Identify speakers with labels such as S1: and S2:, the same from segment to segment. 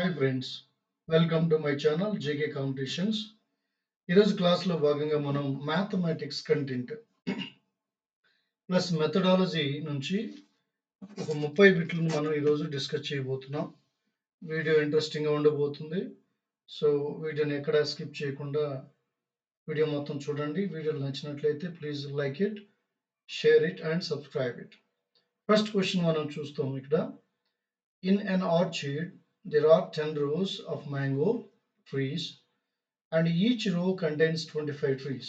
S1: Hi friends, welcome to my channel JK competitions. ఈరోజు క్లాస్లో భాగంగా మనం మ్యాథమెటిక్స్ కంటెంట్ ప్లస్ మెథడాలజీ నుంచి ఒక 30 బిట్లను మనం ఈరోజు డిస్కస్ చేయబోతున్నాం. వీడియో ఇంట్రెస్టింగ్గా ఉండబోతుంది. సో వీడియోని ఎక్కడ స్కిప్ చేయకుండా వీడియో మొత్తం చూడండి. వీడియో నచ్చినట్లయితే please like it, share it and subscribe it. First question మనం చూస్తాం ఇక్కడ. In an orchard, there are 10 rows of mango trees and each row contains 25 trees.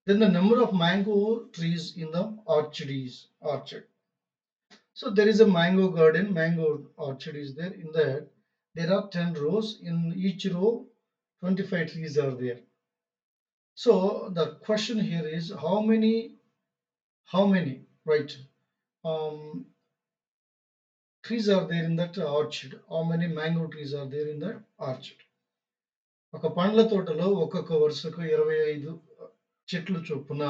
S1: Then the number of mango trees in the orchard is orchard. So there is a mango garden, mango orchard is there. In that there are 10 rows. In each row 25 trees are there. So the question here is how many, right? Trees are there in that orchard. How many mango trees are there in that orchard? ఒక పండ్ల తోటలో ఒక్కొక్క వరుసకు 25 చెట్లు చొప్పున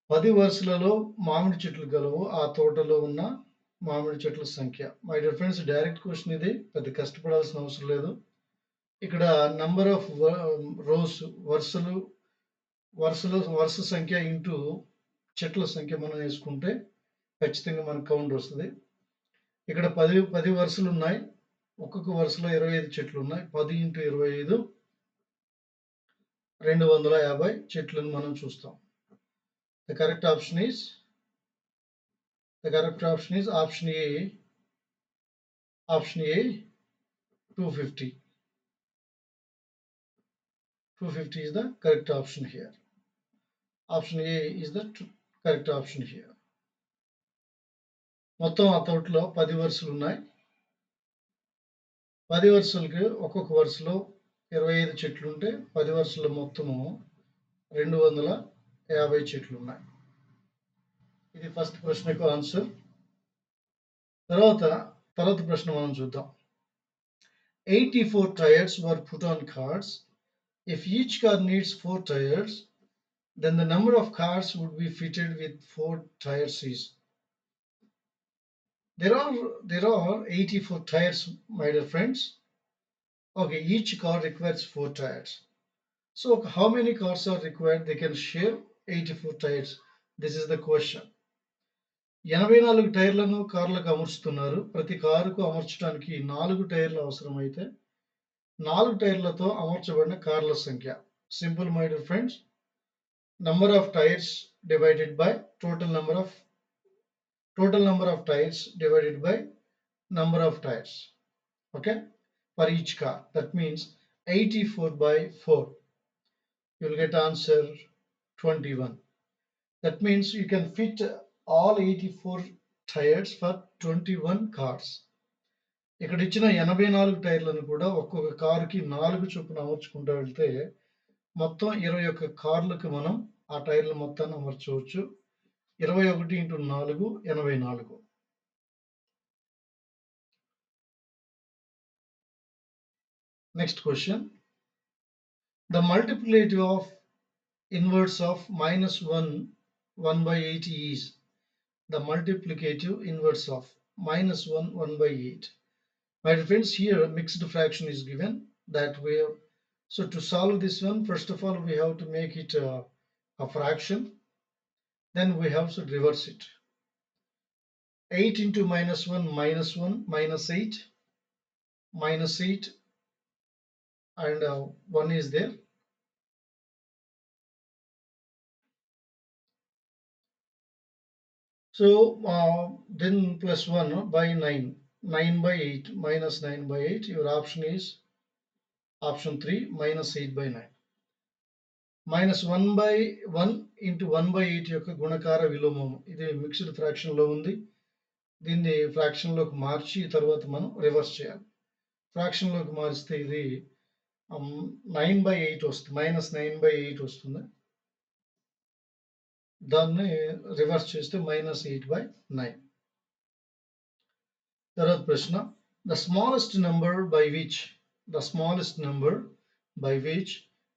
S1: 10 వరుసలలో మామిడి చెట్లు గలవు. ఆ తోటలో ఉన్న మామిడి చెట్ల సంఖ్య. My dear friends, direct question ఇది, పెద్ద కష్టపడాల్సిన అవసరం లేదు. ఇక్కడ నంబర్ ఆఫ్ రోస్, వరుస సంఖ్య ఇంటూ చెట్ల సంఖ్య మనం వేసుకుంటే ఖచ్చితంగా మనకు కౌంట్ వస్తుంది. ఇక్కడ 10 వరుసలు ఉన్నాయి. ఒక్కొక్క వరుసలో 25 చెట్లు ఉన్నాయి. 10 ఇంటూ 25 250 చెట్లను మనం చూస్తాం. The correct option is option A. Option A, 250. 250 is the correct option here. Option A is the correct option here. మొత్తం ఆ తోటలో 10 వరుసలు ఉన్నాయి. 10 వరుసలకి ఒక్కొక్క వరుసలో 25 చెట్లు ఉంటే 10 వరుసల మొత్తము 250 చెట్లు ఉన్నాయి. ఇది ఫస్ట్ ప్రశ్నకు ఆన్సర్. తర్వాత ప్రశ్న మనం చూద్దాం. 84 tires were put on cars. If each car needs 4 tires, then the number of cars would be fitted with 4 tires is. There are 84 tires, my dear friends. Okay, each car requires 4 tires. So how many cars are required? They can share 84 tires. This is the question. 84 టైర్లను కార్లకు అమర్చుతున్నారు. ప్రతి కారుకు అమర్చడానికి 4 టైర్లు అవసరమైతే 4 టైర్లతో అమర్చబడిన కార్ల సంఖ్య. Simple, my dear friends. Number of tires divided by total number of tires divided by number of tires. Okay, for each car. That means 84 by 4. You will get answer 21. That means you can fit all 84 tires for 21 cars. ఇక్కడ ఇచ్చిన 84 టైర్లను కూడా ఒక్కొక్క కారుకి 4 చొప్పున అమర్చుకుంటూ వెళ్తే మొత్తం 21 కార్లకు మనం ఆ టైర్ల మొత్తాన్ని అమర్చవచ్చు. 21 into 4 84. Next question. The multiplicative of inverse of minus 1 by 8 is. The multiplicative inverse of minus 1 by 8. My friends, here mixed fraction is given that way. So to solve this one, first of all we have to make it a fraction. Then we have to reverse it. 8 into minus 1 minus 8 and 1 is there. So then plus 1 by 9 by 8 minus 9 by 8. Your option is option 3, minus 8 by 9. Minus 1 by 1 into 1 by 8 యొక్క గుణకార విలోమం. ఇది mixed fraction లో ఉంది. దీన్ని fraction లోకి మార్చి తర్వాత మనం reverse చేయాలి. ఫ్రాక్షన్ లోకి మారిస్తే ఇది 9 by 8 వస్తుంది, minus 9 by 8 వస్తుంది. దాన్ని రివర్స్ చేస్తే minus 8 by 9. తర్వాత ప్రశ్న. The smallest number by which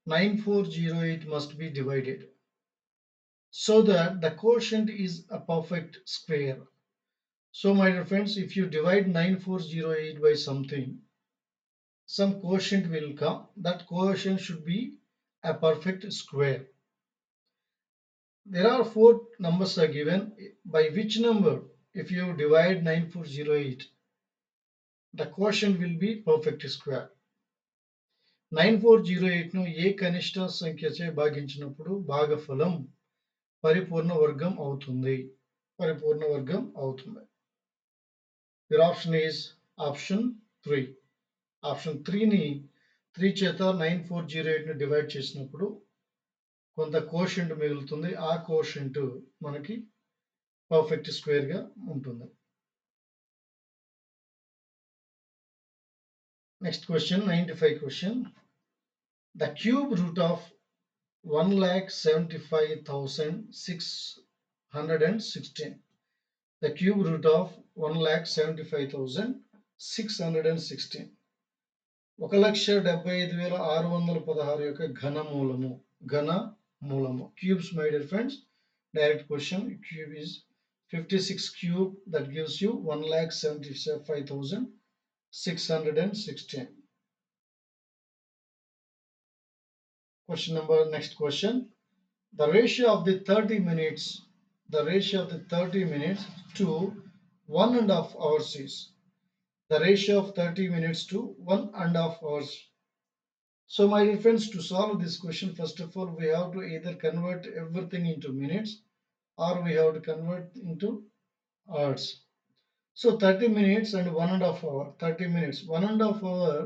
S1: 9408 must be divided so that the quotient is a perfect square. So my dear friends, if you divide 9408 by something, some quotient will come. That quotient should be a perfect square. There are four numbers are given. By which number, if you divide 9408, the quotient will be perfect square. 9408 ను ఏ కనిష్ట సంఖ్యచే భాగించినప్పుడు భాగఫలం పరిపూర్ణ వర్గం అవుతుంది. పరిపూర్ణ వర్గం అవుతుంది. Your option is option 3. Option 3ని 3 చేత 9408 ని డివైడ్ చేసినప్పుడు కొంత కోషెంట్ మిగులుతుంది. ఆ కోషెంట్ మనకి పర్ఫెక్ట్ స్క్వేర్ గా ఉంటుంది. Next question 95 question. The cube root of 1,75,616. The cube root of 1,75,616. 1,75,616 యొక్క ఘన మూలము. Cubes, my dear friends. Direct question. Cube is 56 cube. That gives you 1,75,616. Next question. The ratio of the 30 minutes to 1.5 hours is. The ratio of 30 minutes to 1.5 hours. So my dear friends, to solve this question, first of all, we have to either convert everything into minutes or we have to convert into hours. So 30 minutes and 1.5 hour. 30 minutes, 1.5 hour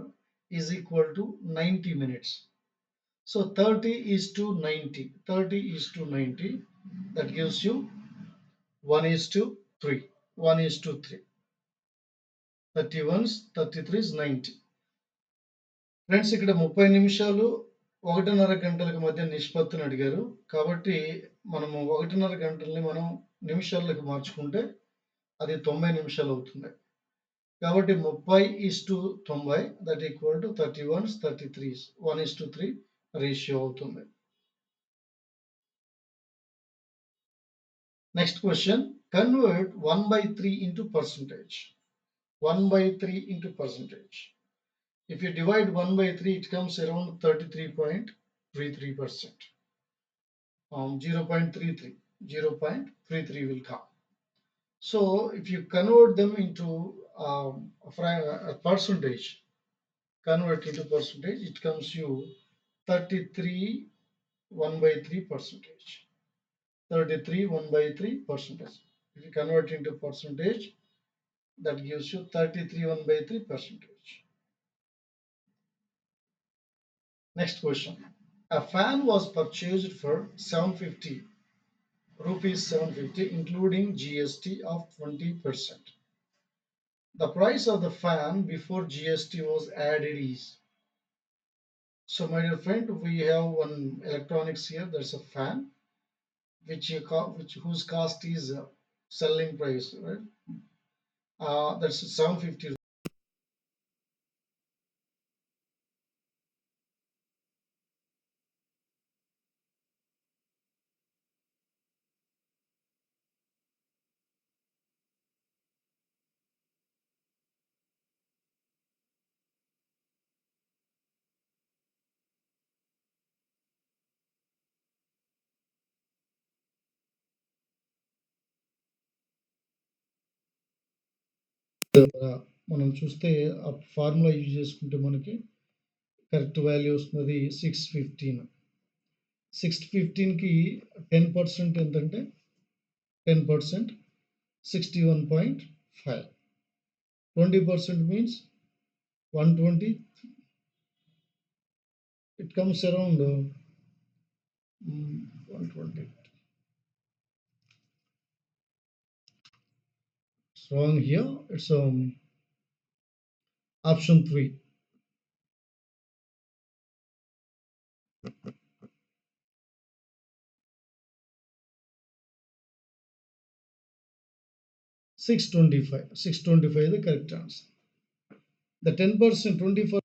S1: is equal to 90 minutes. So 30 is to 90. 30 is to 90. That gives you 1 is to 3. 1 is to 3. 31s, 33 is 90. Friends, ఇక్కడ 30 నిమిషాలు 1.5 గంటలకు మధ్య నిష్పత్తిని అడిగారు. కాబట్టి మనము 1.5 గంటల్ని మనం నిమిషాలకు మార్చుకుంటే అది 90 నిమిషాలు అవుతుంది. కాబట్టి 30:90 that equal to 31s, 33s. 1:3 ratio అవుతుంది. Next question. Convert 1/3 into percentage. 1/3 into percentage. If you divide 1/3, it comes around 33.33%. 0.33 will come. So if you convert them into a percentage, it comes you 33 1/3 percentage. 33 1/3 percentage. If you convert into percentage, that gives you 33 1/3 percentage. Next question. A fan was purchased for 750 rupees, 750 including GST of 20%. The price of the fan before GST was added is. So my dear friend, we have one electronics here. There's a fan whose cost is selling price, right? That's 750. మనం చూస్తే ఆ formula use చేసుకుంటే మనకి correct value వస్తుంది 615. 615కి 10% ఎంతంటే 10%, 61.5. 20% means 120. It comes around 120. It's wrong here. It's option 3. 625. 625 is the correct answer. The 10%, 24.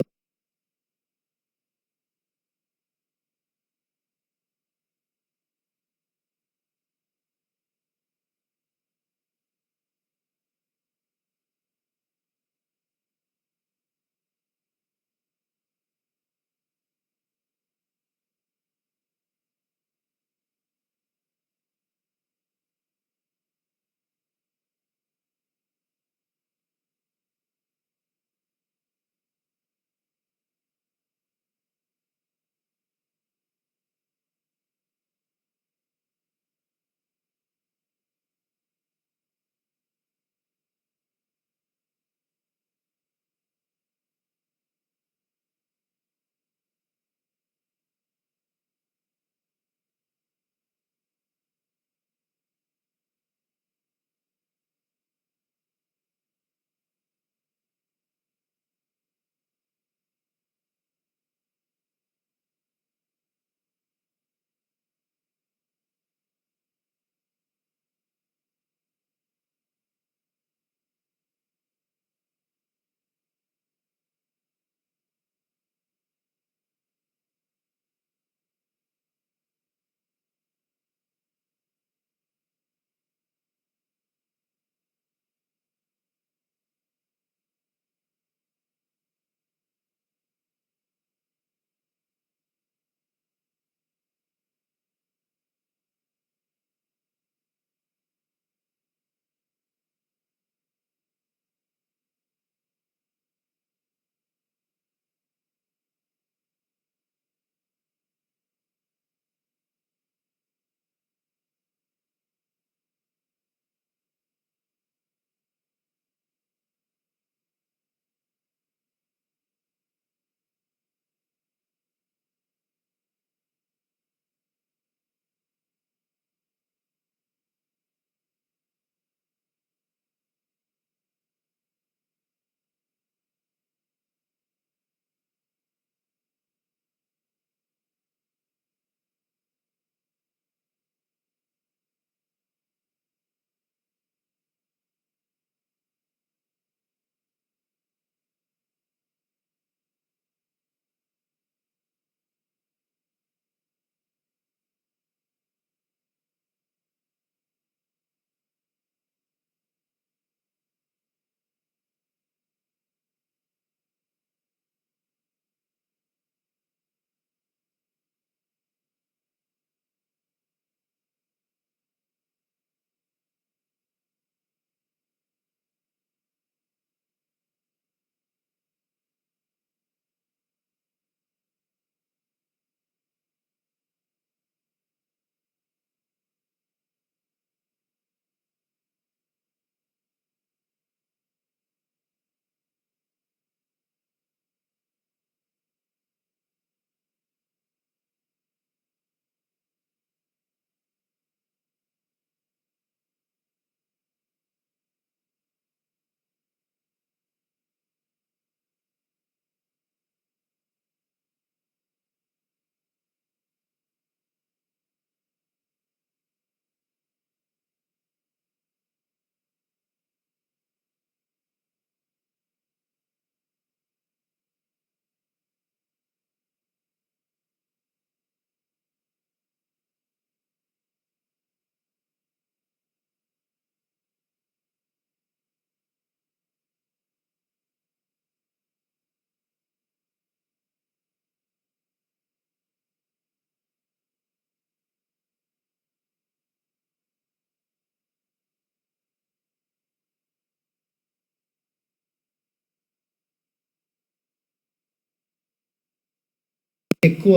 S1: ఎక్కువ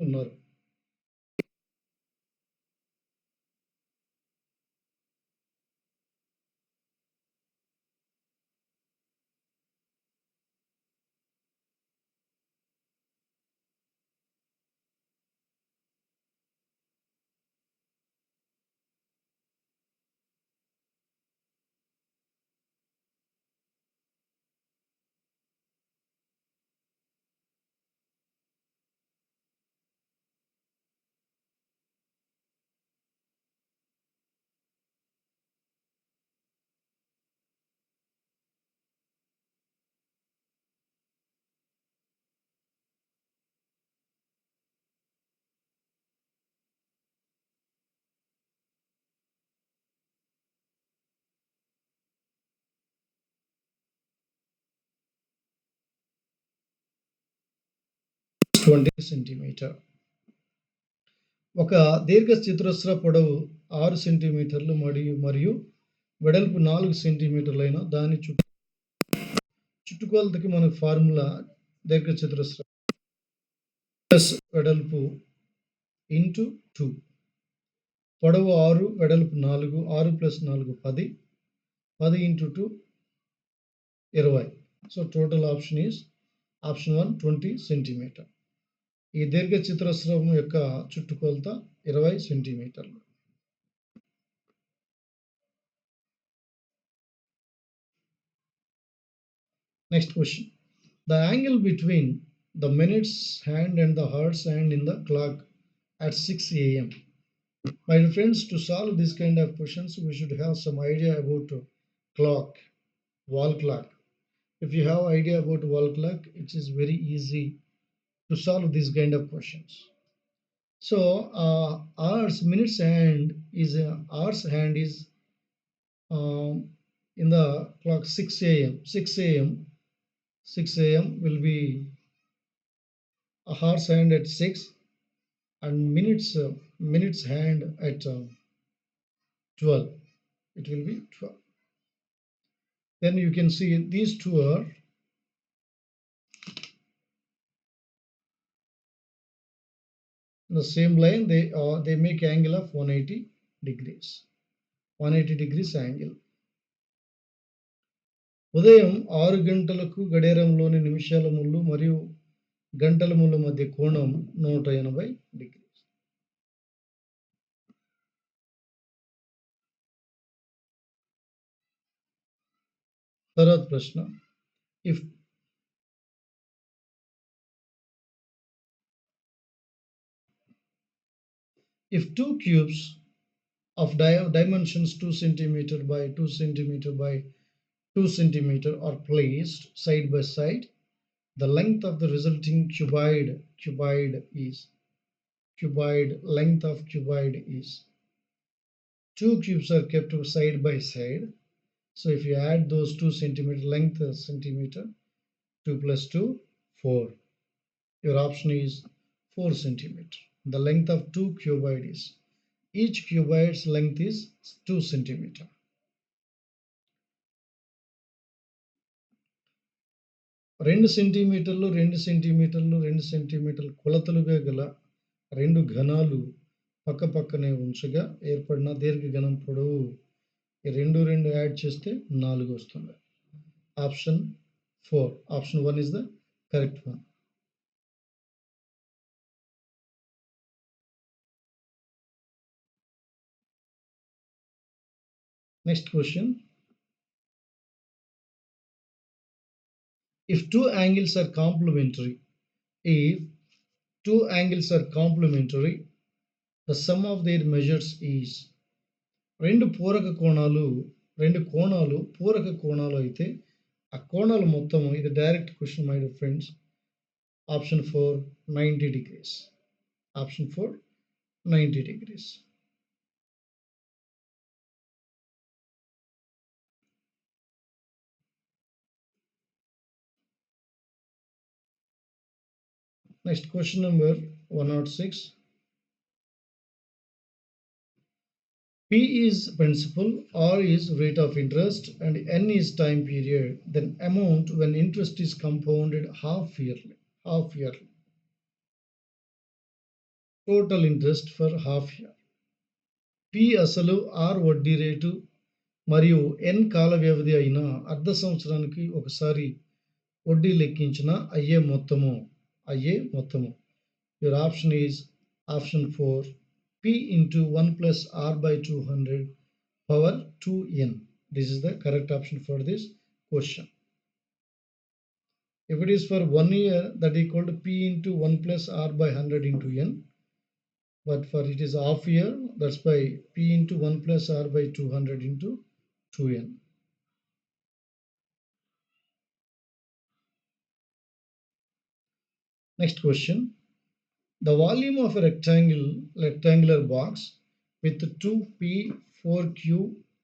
S1: ఉన్నారు. 20 centimetre. ఒక దీర్ఘచతురస్ర పొడవు 6 సెంటీమీటర్లు మరియు వెడల్పు 4 సెంటీమీటర్లైన దాని చుట్టుకొలతకి మన ఫార్ములా దీర్ఘచతురస్రం ప్లస్ వెడల్పు ఇంటూ 2. పొడవు 6, వెడల్పు 4, 6 plus 4 10, 10 into 2 20. So total option is option 1 20 centimetre. ఈ దీర్ఘచతురస్రం యొక్క చుట్టుకొలత 20 సెంటీమీటర్లు. Next question. The angle between the minutes hand and the hours hand in the clock at 6 a.m. My friends, to solve this kind of questions, we should have some idea about clock, wall clock. If you have idea about wall clock, it is very easy to solve this kind of questions. So, hours hours hand is in the clock 6 a.m. 6 a.m. will be a hours hand at 6, and minutes hand at 12. It will be 12. Then you can see these two are the same line. They make angle of 180 degrees. 180 degrees angle. ఉదయం 6 గంటలకు గడియారంలోని నిమిషాల ముళ్ళు మరియు గంటల ముళ్ళ మధ్య కోణం 180 degrees. తర్వాత ప్రశ్న. If two cubes of dimensions 2 centimeter by 2 centimeter by 2 centimeter are placed side by side, the length of the resulting length of cuboid is. Two cubes are kept side by side. So if you add those 2 centimeter length centimeter, 2 plus 2, 4. Your option is 4 centimeter. The length of two cuboid is. Each cuboid's length is 2 centimeter. 2 సెంటీమీటర్లు 2 సెంటీమీటర్లు 2 సెంటీమీటర్ల కొలతలుగా గల రెండు ఘనాలు పక్కపక్కనే ఉంచగా ఏర్పడిన దీర్ఘఘనం పొడవు ఈ రెండు యాడ్ చేస్తే 4 వస్తుంది. Option 4. Option 1 is the correct one. Next question. If two angles are complementary, the sum of their measures is. రెండు కోణాలు పూరక కోణాలు అయితే ఆ కోణాల మొత్తం, ఇది direct question my dear friends. Option 4 90 degrees. Option 4 90 degrees. Next question number 106. P is principal, R is rate of interest, and N is time period. Then amount when interest is compounded half yearly. Total interest for half year. P అసలు, are వడ్డీ rate మరియు ఎన్ కాల వ్యవధి అయిన అర్ధ సంవత్సరానికి ఒకసారి వడ్డీ లెక్కించిన అయ్యే మొత్తము. Your option is option 4, P into 1 plus R by 200 power 2n. This is the correct option for this question. If it is for 1 year, that equal to P into 1 plus R by 100 into n. But for it is half year, that's by P into 1 plus R by 200 into 2n. Next question. The volume of a rectangular box with 2p, 4q,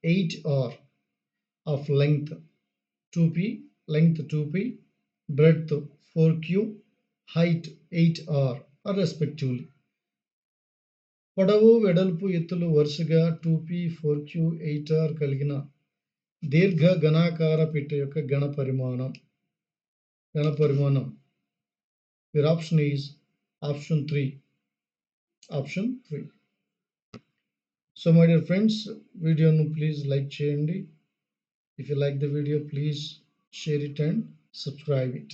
S1: 8r of length 2p, breadth 4q, height 8r are respectively. పొడవు, వెడల్పు, ఎత్తులు వరుసగా 2p, 4q, 8r కలిగిన దీర్ఘ ఘనాకార పెట్టె యొక్క ఘన పరిమాణం. Your option is option 3. So my dear friends, video nu please like cheyandi. If you like the video, please share it and subscribe it.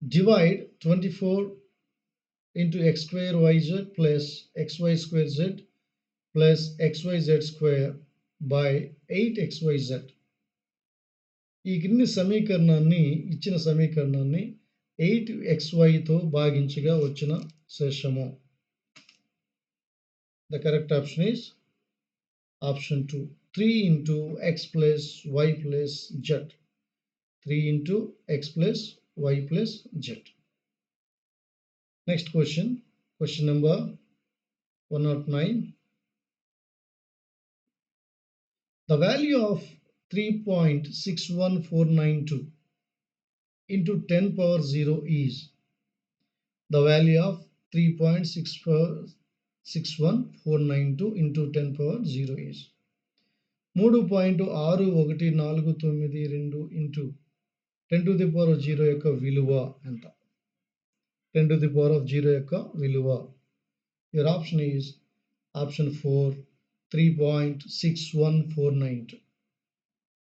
S1: Divide 24 into x square yz plus xy square z plus xyz square by 8xyz. ఈ క్రింది సమీకరణాన్ని ఇచ్చిన సమీకరణాన్ని 8xyతో భాగించగా వచ్చిన శేషము. The correct option is option 2, 3 into x plus y plus z. 3 into x plus y plus z. Next question number 109. The value of 3.61492 into 10 power 0 is. The value of 3.61492 into 10 power 0 is. 3.6142 into 10 to the power of 0 యొక్క విలువ ఎంత? 10 to the power of 0 యొక్క విలువ. Your option is option 4, 3.61492.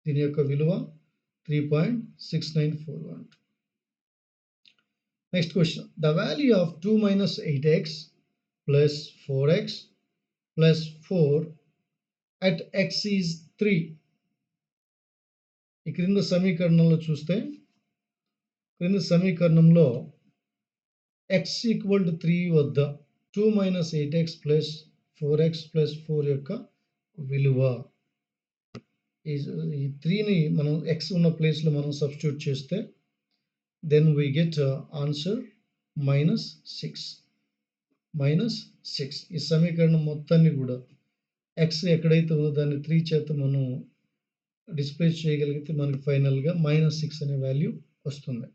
S1: దీని యొక్క విలువ 3.6941. Next question. The value of 2 minus 8x plus 4x plus 4 at x is 3. ఈ క్రింద సమీకరణంలో చూస్తే క్రింద సమీకరణంలో x ఈక్వల్ టు 3 వద్ద 2 minus 8x plus 4x plus 4 యొక్క విలువ. ఈ 3ని మనం x ఉన్న ప్లేస్లో మనం సబ్స్టిట్యూట్ చేస్తే then we get answer -6. ఈ సమీకరణం మొత్తాన్ని కూడా x ఎక్కడైతే ఉందో దాన్ని 3 చేత మనం డిస్ప్లే చేయగలిగితే మనకి ఫైనల్గా -6 అనే వాల్యూ వస్తుంది.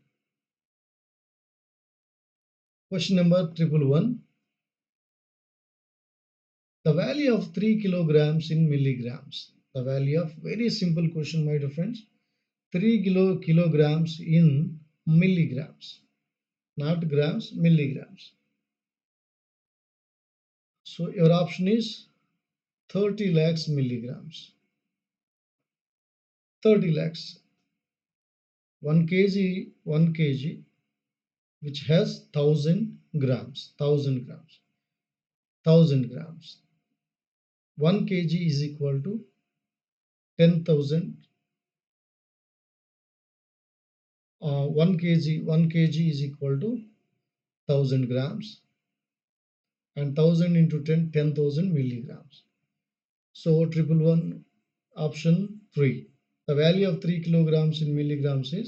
S1: Question number 111. The value of 3 kilograms in milligrams. The value of, very simple question my dear friends, 3 kilograms in milligrams, not grams, milligrams. So your option is 30 lakhs milligrams. 30 lakhs. 1 kg which has 1000 grams. 1 kg is equal to 10,000. 1 kg is equal to 1000 grams, and 1000 into 10,000 milligrams. So 111 option 3. The value of 3 kilograms in milligrams is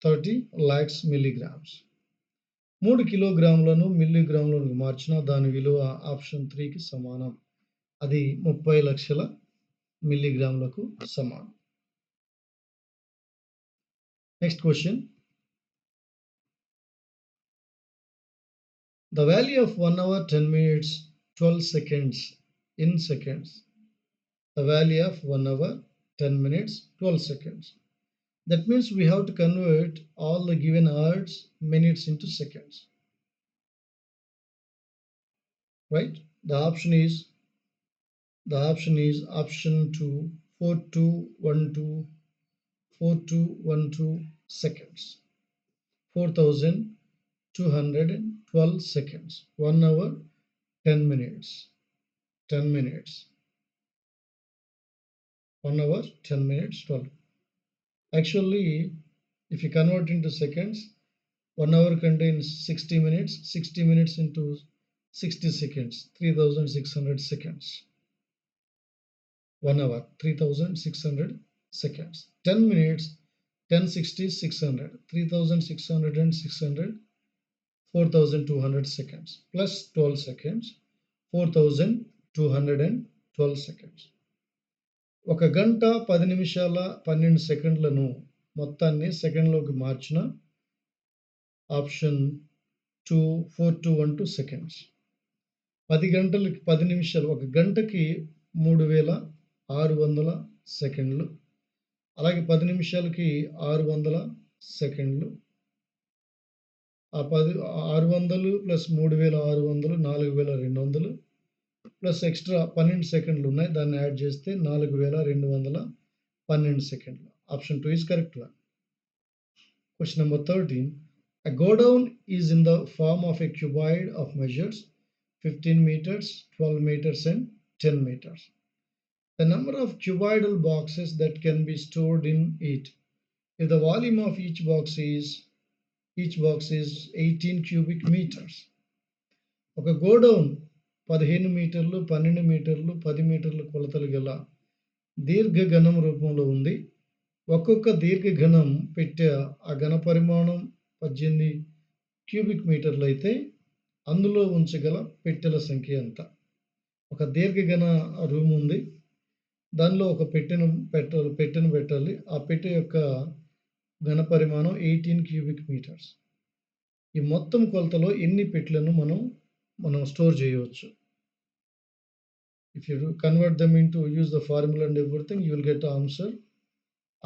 S1: 30 lakhs milligrams. 3 కిలోగ్రాములను మిల్లీగ్రాములకు మార్చినా దాని విలువ option 3కి సమానం. అది 30 లక్షల మిల్లీగ్రాములకు సమానం. Next question. The value of 1 hour 10 minutes 12 seconds in seconds. The value of 1 hour 10 minutes 12 seconds. That means we have to convert all the given hours, minutes into seconds, right? The option is option 2, 4212 4212 seconds, 4212 seconds, 1 hour 10 minutes, 10 minutes, 1 hour 10 minutes 12. Actually, if you convert into seconds, 1 hour contains 60 minutes, 60 minutes into 60 seconds, 3600 seconds. 1 hour, 3600 seconds. 10 minutes, 1060, 600, 3600 and 600, 4200 seconds. Plus 12 seconds, 4212 seconds. ఒక గంట 10 నిమిషాల 12 సెకండ్లను మొత్తాన్ని సెకండ్లోకి మార్చిన option 2 4212 seconds. 10 గంటలకి 10 నిమిషాలు, ఒక గంటకి 3600 సెకండ్లు. అలాగే 10 నిమిషాలకి 600 సెకండ్లు. ఆ 600 ప్లస్ 3600 4200 ప్లస్ ఎక్స్ట్రా 12 సెకండ్లు ఉన్నాయి. దాన్ని యాడ్ చేస్తే 4212 సెకండ్లు. Option 2 is correct one. Question number 13. A godown is in the form of a cuboid of measures 15 meters, 12 meters and 10 meters. The number of cuboidal boxes that can be stored in it. If the volume of each box is 18 cubic meters. ఒక godown 15 మీటర్లు, 12 మీటర్లు, 10 మీటర్ల కొలతలు గల దీర్ఘఘనం రూపంలో ఉంది. ఒక్కొక్క దీర్ఘఘనం పెట్టె ఆ ఘన పరిమాణం 18 క్యూబిక్ మీటర్లు అయితే అందులో ఉంచగల పెట్టెల సంఖ్య ఎంత? ఒక దీర్ఘఘన రూమ్ ఉంది. దానిలో ఒక పెట్టెను పెట్టాలి. ఆ పెట్టె యొక్క ఘన పరిమాణం 18 క్యూబిక్ మీటర్స్. ఈ మొత్తం కొలతలో ఎన్ని పెట్టెలను మనం స్టోర్ చేయవచ్చు? If you convert them into, use the formula and everything, you will get the answer.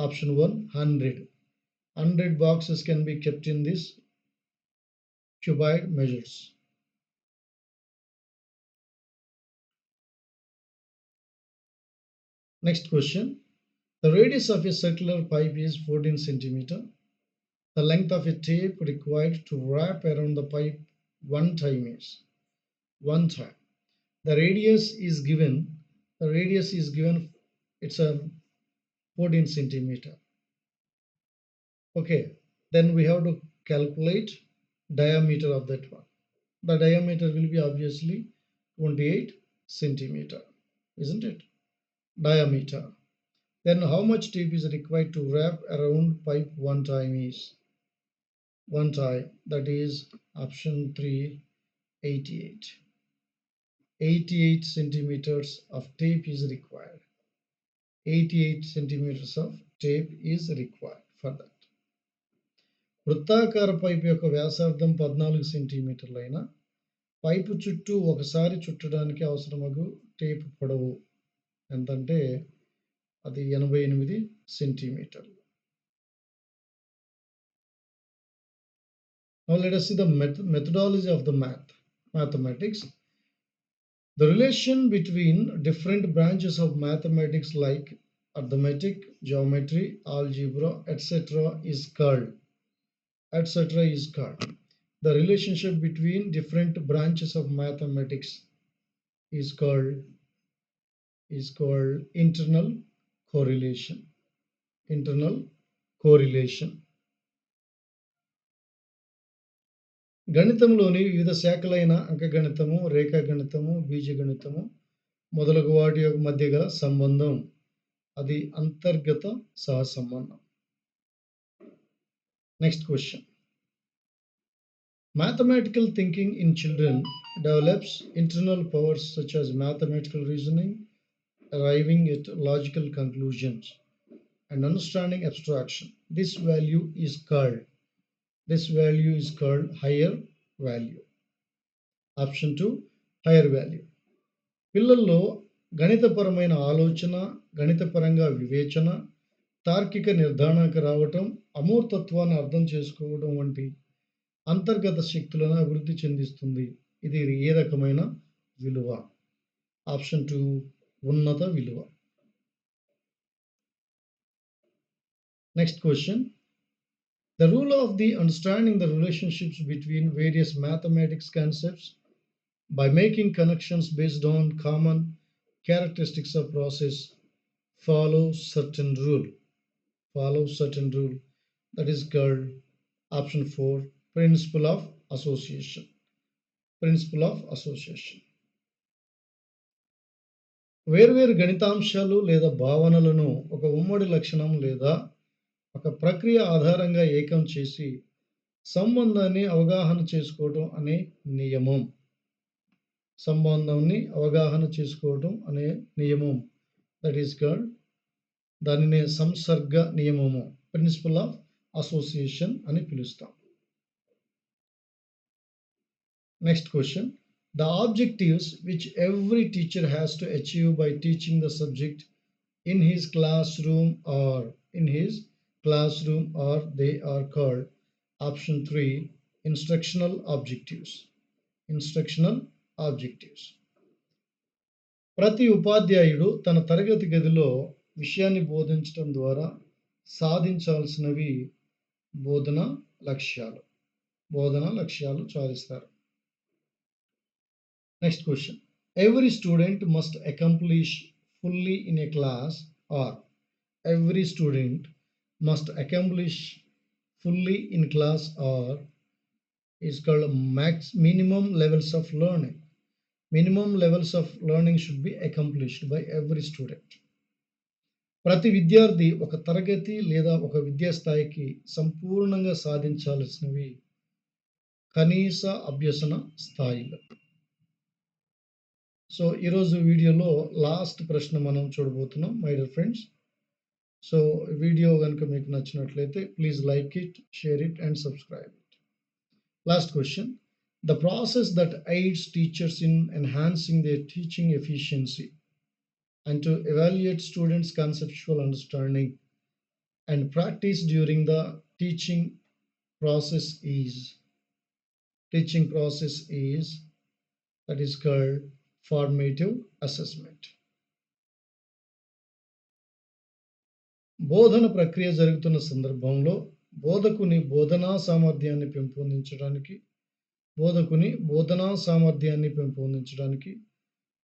S1: Option 1, 100. 100 boxes can be kept in this cuboid measures. Next question. The radius of a circular pipe is 14 centimeter. The length of a tape required to wrap around the pipe one time is one time. The radius is given. It's a 14 centimeter. Okay, then we have to calculate diameter of that one. The diameter will be obviously 28 centimeter, isn't it? Diameter. Then how much tape is required to wrap around pipe one time is one time. That is option 3, 88. 88 centimeters of tape is required. 88 centimeters of tape is required for that. వృత్తాకార pipe యొక్క వ్యాసార్థం 14 సెంటీమీటర్లు అయినా pipe చుట్టూ ఒకసారి చుట్టడానికి అవసరమగు tape పొడవు ఎంతంటే అది 88 సెంటీమీటర్లు. Now let us see the methodology of the mathematics. The relation between different branches of mathematics like arithmetic, geometry, algebra, etc. is called. The relationship between different branches of mathematics is called internal correlation. గణితంలోని వివిధ శాఖలైన అంకగణితము, రేఖాగణితము, బీజగణితము మొదలగు వాటి యొక్క మధ్య గల సంబంధం అది అంతర్గత సహసంబంధం. Next question. Mathematical thinking in children develops internal powers such as mathematical reasoning, arriving at logical conclusions, and understanding abstraction. This value is called higher value. Option 2, higher value. పిల్లల్లో గణితపరమైన ఆలోచన, గణితపరంగా వివేచన, తార్కిక నిర్ధారణకు రావటం, అమూర్తత్వాన్ని అర్థం చేసుకోవడం వంటి అంతర్గత శక్తులను అభివృద్ధి చెందిస్తుంది. ఇది ఏ రకమైన విలువ? ఆప్షన్ 2 ఉన్నత విలువ. Next question. The rule of the understanding the relationships between various mathematics concepts by making connections based on common characteristics of process follows certain rule. That is called option 4 principle of association. వేర్వేరు గణితాంశాలు లేదా భావనలను ఒక ఉమ్మడి లక్షణం లేదా ఒక ప్రక్రియ ఆధారంగా ఏకం చేసి సంబంధాన్ని అవగాహన చేసుకోవడం అనే నియమం. దట్ ఈస్ కాల్డ్, దానినే సంసర్గ నియమము, ప్రిన్సిపల్ ఆఫ్ అసోసియేషన్ అని పిలుస్తాం. Next question. The objectives which every teacher has to achieve by teaching the subject in his classroom or they are called option 3 instructional objectives. ప్రతి ఉపాధ్యాయుడు తన తరగతి గదిలో విషయాన్ని బోధించడం ద్వారా సాధించాల్సినవి బోధన లక్ష్యాలు సాధిస్తారు. Next question. Every student must accomplish fully in a class, or every student must accomplish fully in class, or is called minimum levels of learning. Minimum levels of learning should be accomplished by every student. ప్రతి విద్యార్థి ఒక తరగతి లేదా ఒక విద్యా స్థాయికి సంపూర్ణంగా సాధించాల్సినవి కనీస అభ్యసన స్థాయిలు. సో ఈరోజు వీడియోలో లాస్ట్ ప్రశ్న మనం చూడబోతున్నాం my dear friends. So video కనుక మీకు నచ్చినట్లయితే please like it, share it and subscribe it. Last question. The process that aids teachers in enhancing their teaching efficiency and to evaluate students' conceptual understanding and practice during the teaching process is that is called formative assessment. బోధన ప్రక్రియ జరుగుతున్న సందర్భంలో బోధకుని బోధనా సామర్థ్యాన్ని పెంపొందించడానికి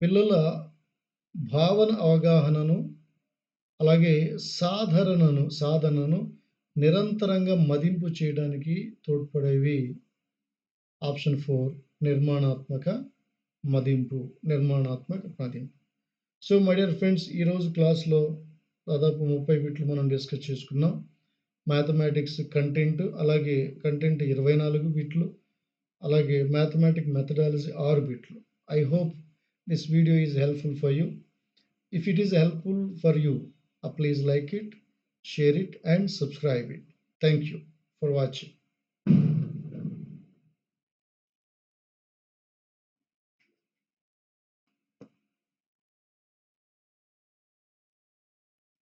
S1: పిల్లల భావన అవగాహనను అలాగే సాధనను నిరంతరంగా మదింపు చేయడానికి తోడ్పడేవి ఆప్షన్ 4 నిర్మాణాత్మక మదింపు. సో మై డియర్ ఫ్రెండ్స్, ఈరోజు క్లాస్లో దాదాపు 30 బిట్లు మనం డిస్కస్ చేసుకున్నాం. మ్యాథమెటిక్స్ కంటెంట్ 24 బిట్లు, అలాగే మ్యాథమెటిక్ మెథడాలజీ 6 బిట్లు. I hope this video is helpful for you. If it is helpful for you, please like it, share it and subscribe it. Thank you for watching.